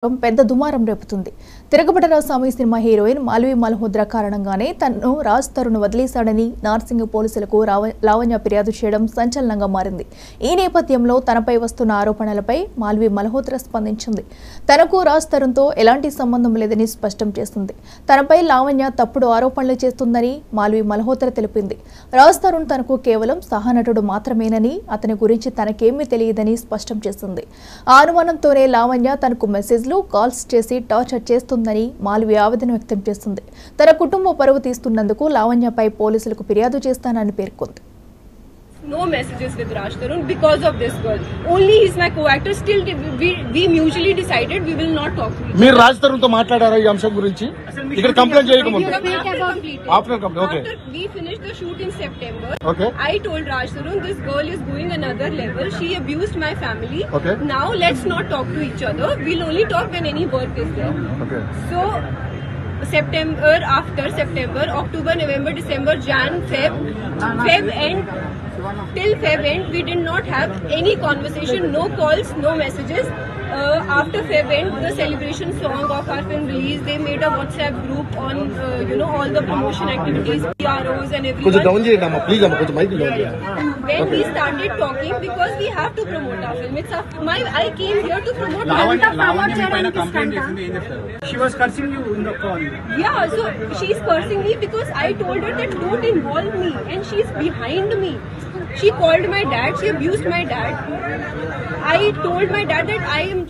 పెద్ద దుమారం రేపుతుంది. తిరగబడ్డ స్వామి cinema heroine Malvi Malhotra కారణంగానే తనను రాజ్ తరుణ్ వదిలేశాడని నార్సింగ్ పోలీసులకు లావణ్య ఫిర్యాదు చేయడం సంచలనంగా మారింది. ఈ నేపథ్యంలో తనపై వస్తున్న ఆరోపణలపై మాల్వి మల్హోత్రా స్పందించింది. తనకు రాజ్ తరుణ్తో ఎలాంటి సంబంధం లేదని స్పష్టం చేసింది. తనపై లావణ్య తప్పుడు ఆరోపణలు చేస్తుందని మాల్వి మల్హోత్రా తెలిపింది. రాజ్ తరుణ్ తనకు కేవలం సహనటుడు మాత్రమేనని, అతని గురించి తనకేమీ తెలియదని స్పష్టం చేసింది. ఆ అనుమానంతోనే లావణ్య తనకు మెసేజ్ కాల్స్ చేసి టార్చర్ చేస్తుందని మాల్వి ఆవేదన వ్యక్తం చేస్తుంది. తన కుటుంబ పరువు తీస్తున్నందుకు లావణ్యపై పోలీసులకు ఫిర్యాదు చేస్తానని పేర్కొంది. No messages with Raj Tarun because of this girl. Only he's my co-actor. Still, we mutually decided we will not talk to each other. మీరు రాజ్ తరుణ్ తో మాట్లాడారా ఈ అంశం గురించి? ఇక్కడ కంప్లైంట్ చేయకముందు After we finished the shoot in September, I told Raj Tarun, this girl is going another level. She abused my family. Now let's not talk to each other. We'll only talk when any work is there. So September, after September, October, November, December, Jan, Feb end. Till Feb end, we did not have any conversation, no calls, no messages. After Feb end, the celebration song of our film release, they made a WhatsApp group on, all the promotion activities, PROs and everyone. When we started talking, because we have to promote our film. I came here to promote She was cursing you in the call. Yeah, so she's cursing me because I told her that don't involve me, and she's behind me. She called my dad, she abused my dad. I told my dad that I am